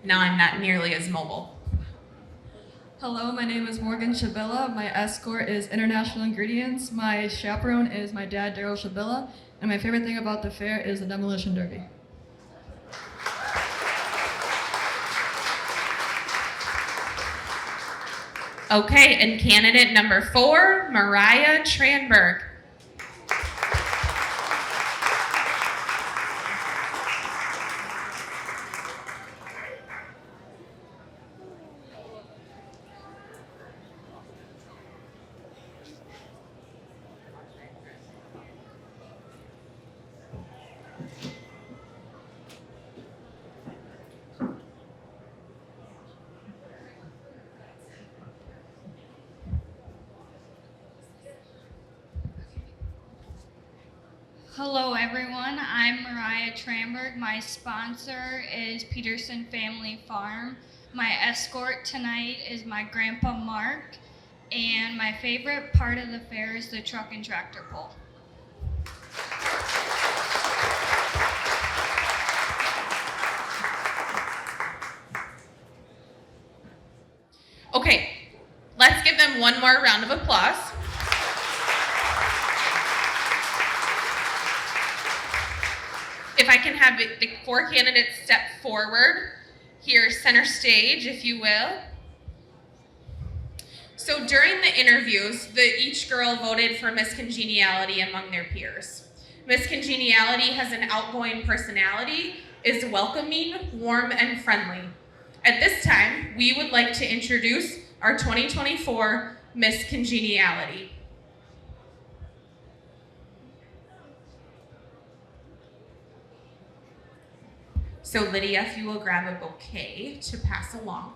Now I'm not nearly as mobile. Hello, my name is Morgan Shabilla. My escort is International Ingredients. My chaperone is my dad, Daryl Shabilla. And my favorite thing about the fair is the demolition derby. Okay, and candidate number 4, Mariah Tranberg. Hello everyone, I'm Mariah Tranberg. My sponsor is Peterson Family Farm. My escort tonight is my grandpa Mark, and my favorite part of the fair is the truck and tractor pull. Okay, let's give them one more round of applause. If I can have the 4 candidates step forward here, center stage, if you will. So during the interviews, each girl voted for Miss Congeniality among their peers. Miss Congeniality has an outgoing personality, is welcoming, warm, and friendly. At this time, we would like to introduce our 2024 Miss Congeniality. So Lydia, if you will grab a bouquet to pass along.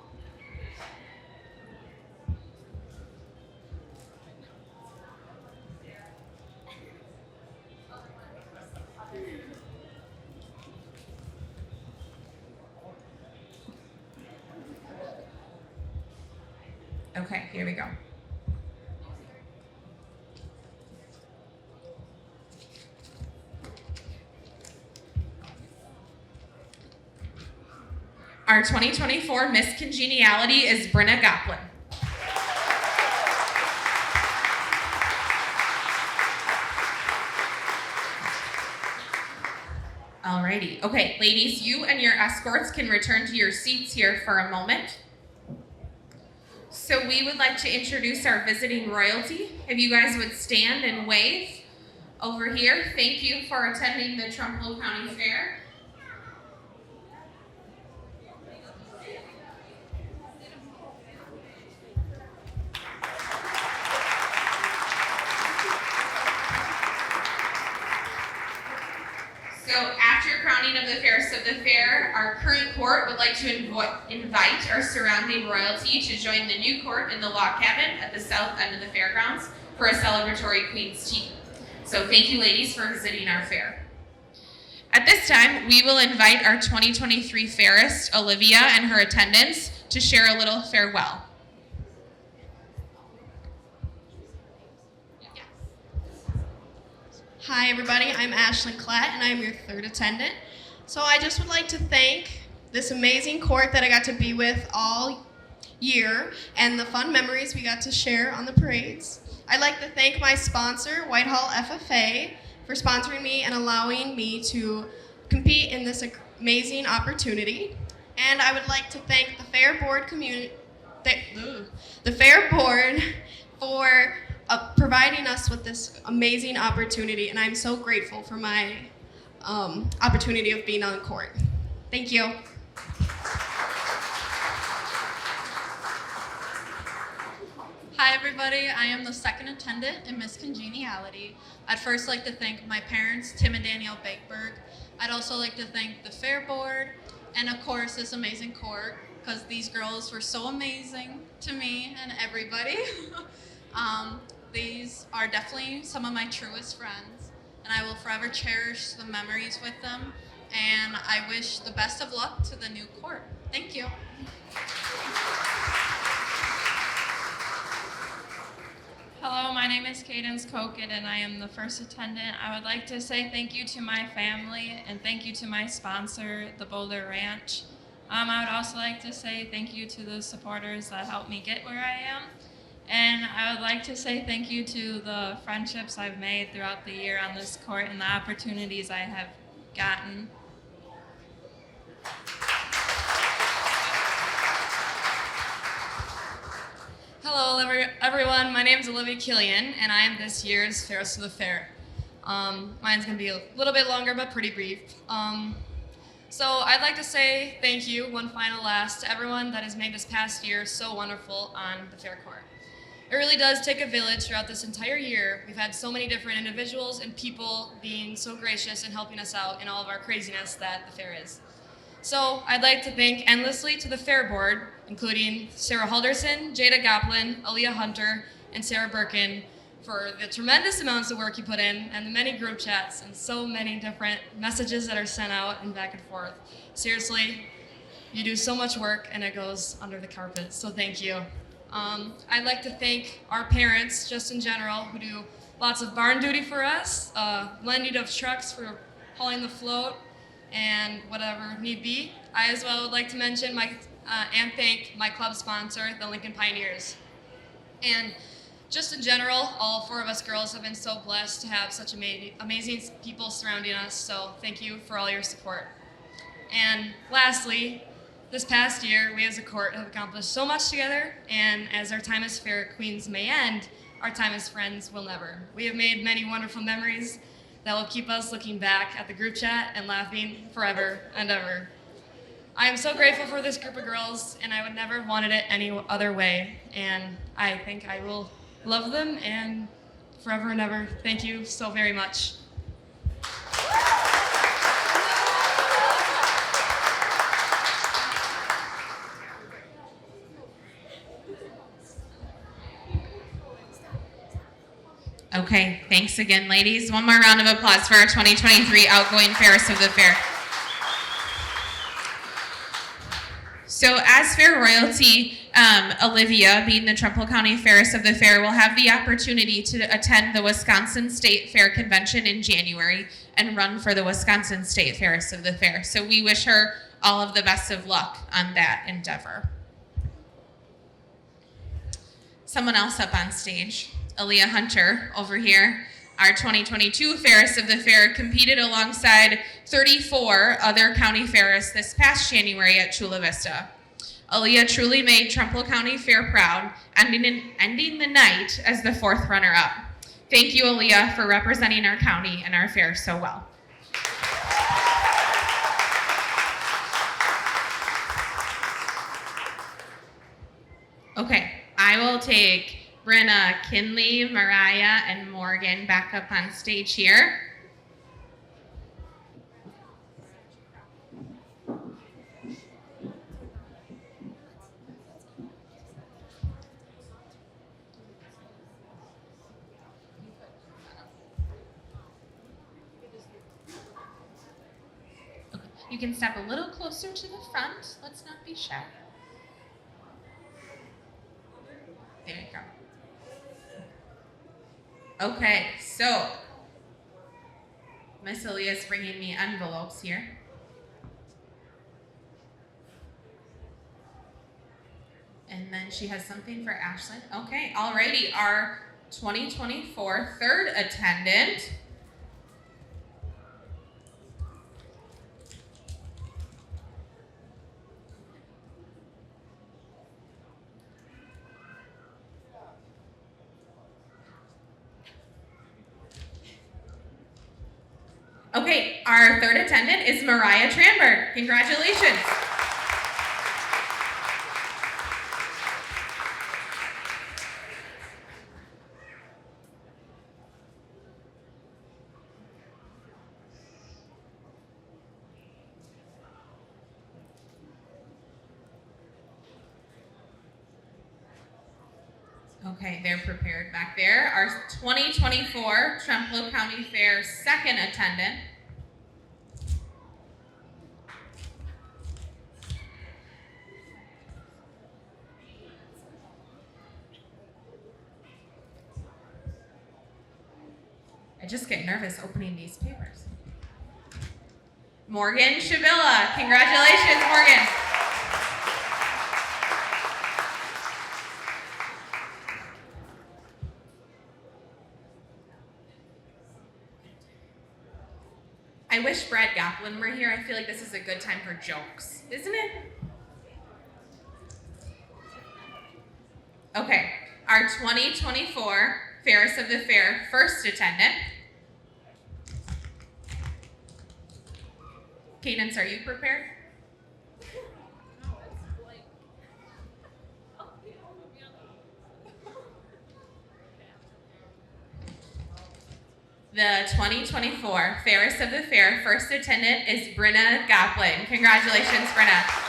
Okay, here we go. Our 2024 Miss Congeniality is Brenna Goplin. Alrighty. Okay, ladies, you and your escorts can return to your seats here for a moment. So we would like to introduce our visiting royalty. If you guys would stand and wave over here, thank you for attending the Trempealeau County Fair. So after crowning of the Fairest of the Fair, our current court would like to invite our surrounding royalty to join the new court in the log cabin at the south end of the fairgrounds for a celebratory Queen's Tea. So thank you ladies for visiting our fair. At this time, we will invite our 2023 Fairest, Olivia, and her attendants to share a little farewell. Hi everybody, I'm Ashlyn Klatt and I'm your third attendant. So I just would like to thank this amazing court that I got to be with all year and the fun memories we got to share on the parades. I'd like to thank my sponsor, Whitehall FFA, for sponsoring me and allowing me to compete in this amazing opportunity. And I would like to thank the Fair Board for providing us with this amazing opportunity, and I'm so grateful for my opportunity of being on court. Thank you. Hi everybody, I am the second attendant in Miss Congeniality. I'd first like to thank my parents, Tim and Danielle Bakeberg. I'd also like to thank the Fair Board, and of course this amazing court, because these girls were so amazing to me and everybody. These are definitely some of my truest friends, and I will forever cherish the memories with them, and I wish the best of luck to the new court. Thank you. Hello, my name is Cadence Koken and I am the first attendant. I would like to say thank you to my family and thank you to my sponsor, the Boulder Ranch. I would also like to say thank you to the supporters that helped me get where I am. And I would like to say thank you to the friendships I've made throughout the year on this court and the opportunities I have gotten. Hello everyone, my name is Olivia Killian and I am this year's Fairest of the Fair. Mine's going to be a little bit longer but pretty brief. So I'd like to say thank you, one final last, to everyone that has made this past year so wonderful on the fair court. It really does take a village throughout this entire year. We've had so many different individuals and people being so gracious and helping us out in all of our craziness that the fair is. So I'd like to thank endlessly to the Fair Board, including Sarah Halderson, Jada Goplin, Aaliyah Hunter, and Sarah Birkin for the tremendous amounts of work you put in and the many group chats and so many different messages that are sent out and back and forth. Seriously, you do so much work and it goes under the carpet, so thank you. I'd like to thank our parents, just in general, who do lots of barn duty for us, lending of trucks for hauling the float, and whatever need be. I as well would like to mention and thank my club sponsor, the Lincoln Pioneers. And just in general, all four of us girls have been so blessed to have such amazing people surrounding us, so thank you for all your support. And lastly, this past year, we as a court have accomplished so much together, and as our time as fair queens may end, our time as friends will never. We have made many wonderful memories that will keep us looking back at the group chat and laughing forever and ever. I am so grateful for this group of girls, and I would never have wanted it any other way, and I think I will love them and forever and ever. Thank you so very much. Okay, thanks again, ladies. One more round of applause for our 2023 outgoing Fairest of the Fair. So as fair royalty, Olivia, being the Trempealeau County Fairest of the Fair, will have the opportunity to attend the Wisconsin State Fair Convention in January and run for the Wisconsin State Fairest of the Fair. So we wish her all of the best of luck on that endeavor. Someone else up on stage. Aaliyah Hunter over here, our 2022 Fairest of the Fair, competed alongside 34 other county fairests this past January at Chula Vista. Aaliyah truly made Trempealeau County Fair proud, ending the night as the fourth runner-up. Thank you, Aaliyah, for representing our county and our fair so well. Okay, I will take Brenna, Kinley, Mariah, and Morgan back up on stage here. You can step a little closer to the front. Let's not be shy. There you go. Okay, so Miss Aaliyah's bringing me envelopes here. And then she has something for Ashlyn. Okay, alrighty, our 2024 third attendant. Okay, our third attendant is Mariah Tranberg. Congratulations. Okay, they're prepared back there. Our 2024 Trempealeau County Fair second attendant. I just get nervous opening these papers. Morgan Shavilla. Congratulations, Morgan. I wish Brad Gaplin were here. I feel like this is a good time for jokes, isn't it? Okay, our 2024 Fairest of the Fair first attendant. Cadence, are you prepared? The 2024 Fairest of the Fair first attendant is Brenna Gaplin. Congratulations, Brenna.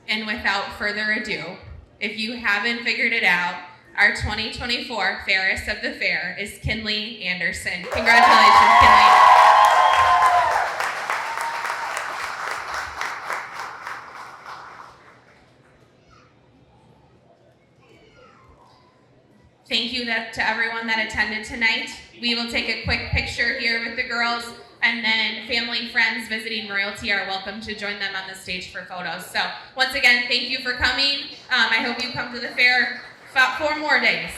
And without further ado, if you haven't figured it out, our 2024 Fairest of the Fair is Kinley Anderson. Congratulations, Kinley. Thank you to everyone that attended tonight. We will take a quick picture here with the girls, and then family, friends visiting royalty are welcome to join them on the stage for photos. So once again, thank you for coming. I hope you come to the fair 4 more days.